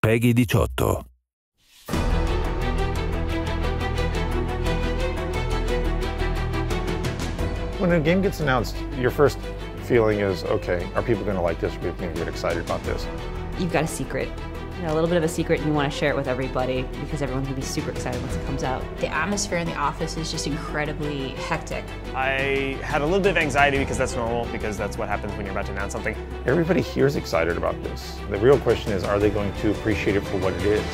PEGI 18. When a game gets announced, your first feeling is, okay, are people going to like this? Are people going to get excited about this? You've got a secret. You know, a little bit of a secret, and you want to share it with everybody because everyone can be super excited once it comes out. The atmosphere in the office is just incredibly hectic. I had a little bit of anxiety because that's normal, because that's what happens when you're about to announce something. Everybody here is excited about this. The real question is, are they going to appreciate it for what it is?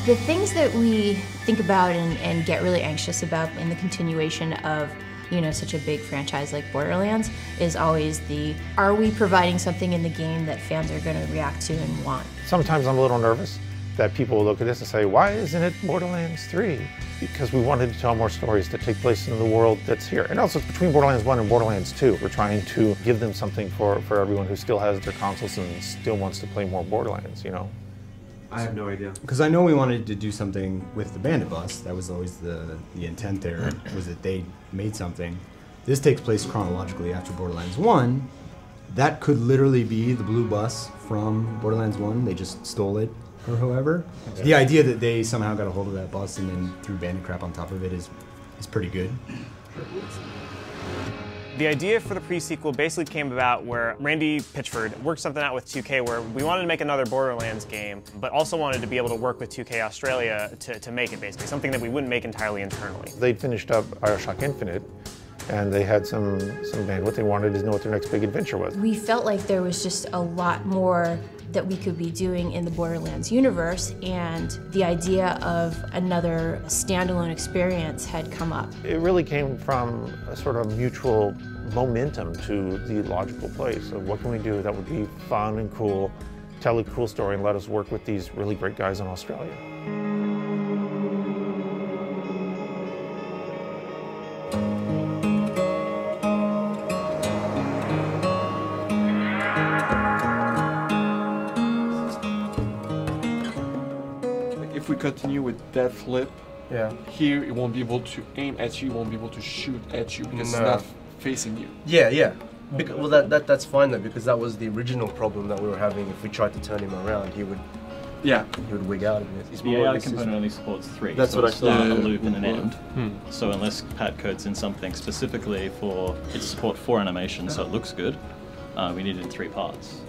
The things that we think about and get really anxious about in the continuation of, you know, such a big franchise like Borderlands is always are we providing something in the game that fans are going to react to and want? Sometimes I'm a little nervous that people will look at this and say, why isn't it Borderlands 3? Because we wanted to tell more stories that take place in the world that's here. And also between Borderlands 1 and Borderlands 2, we're trying to give them something for everyone who still has their consoles and still wants to play more Borderlands, you know? I have no idea. Because I know we wanted to do something with the Bandit Bus. That was always the intent there, was that they made something. This takes place chronologically after Borderlands 1. That could literally be the blue bus from Borderlands 1. They just stole it, or however. Okay. The idea that they somehow got a hold of that bus and then threw bandit crap on top of it is pretty good. The idea for the pre-sequel basically came about where Randy Pitchford worked something out with 2K where we wanted to make another Borderlands game, but also wanted to be able to work with 2K Australia to make it, basically, something that we wouldn't make entirely internally. They'd finished up BioShock Infinite, and they had some bandwidth. They wanted to know what their next big adventure was. We felt like there was just a lot more that we could be doing in the Borderlands universe, and the idea of another standalone experience had come up. It really came from a sort of mutual momentum to the logical place of what can we do that would be fun and cool, tell a cool story, and let us work with these really great guys in Australia. If we continue with that flip, here it won't be able to aim at you, it won't be able to shoot at you because it's not facing you. Yeah. Well, that's fine though, because that was the original problem that we were having. If we tried to turn him around, he would wig out of it. It's the AI component only supports 3. That's so what I start, thought. a loop, and an end. So unless Pat codes in something specifically for it to support 4 animations, so it looks good, we need it in 3 parts.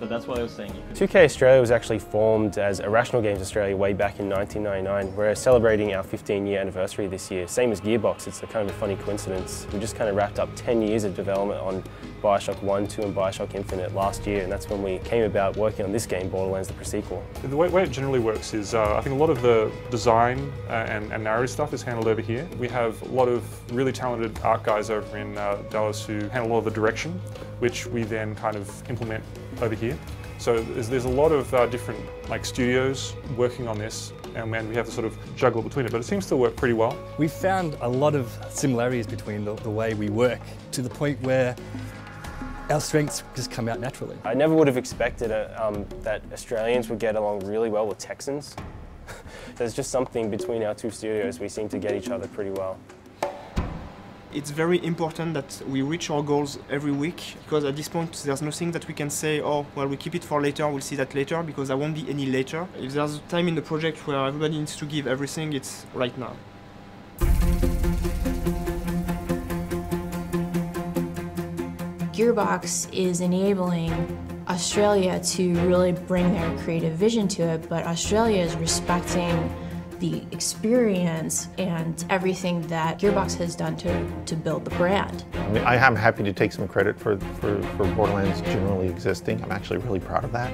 But that's why I was saying you could... 2K Australia was actually formed as Irrational Games Australia way back in 1999. We're celebrating our 15-year anniversary this year, same as Gearbox. It's a kind of a funny coincidence. We just kind of wrapped up 10 years of development on BioShock 1, 2 and BioShock Infinite last year, and that's when we came about working on this game, Borderlands, the pre-sequel. The way it generally works is I think a lot of the design and narrative stuff is handled over here. We have a lot of really talented art guys over in Dallas who handle a lot of the direction, which we then kind of implement over here. So there's a lot of different studios working on this, and we have to sort of juggle between it, but it seems to work pretty well. We've found a lot of similarities between the way we work, to the point where our strengths just come out naturally. I never would have expected that Australians would get along really well with Texans. There's just something between our 2 studios. We seem to get each other pretty well. It's very important that we reach our goals every week, because at this point there's nothing that we can say, oh, well, we keep it for later, we'll see that later, because there won't be any later. If there's a time in the project where everybody needs to give everything, it's right now. Gearbox is enabling Australia to really bring their creative vision to it, but Australia is respecting the experience and everything that Gearbox has done to build the brand. I mean, I am happy to take some credit for Borderlands generally existing. I'm actually really proud of that.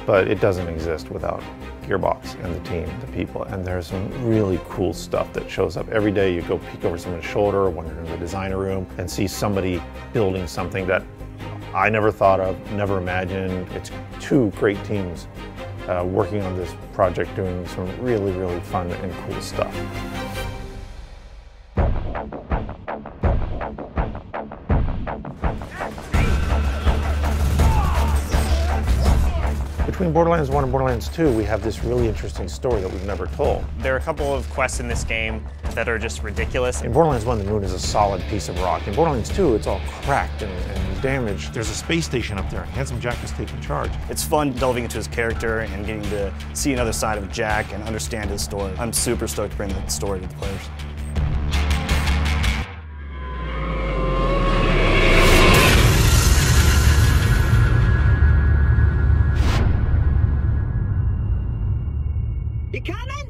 But it doesn't exist without Gearbox and the team, the people. And there's some really cool stuff that shows up every day. You go peek over someone's shoulder or wander in the designer room and see somebody building something that I never thought of, never imagined. It's 2 great teams working on this project, doing some really, really fun and cool stuff. Between between Borderlands 1 and Borderlands 2, we have this really interesting story that we've never told. There are a couple of quests in this game that are just ridiculous. In Borderlands 1, the moon is a solid piece of rock. In Borderlands 2, it's all cracked and damaged. There's a space station up there. Handsome Jack is taking charge. It's fun delving into his character and getting to see another side of Jack and understand his story. I'm super stoked to bring that story to the players. You can't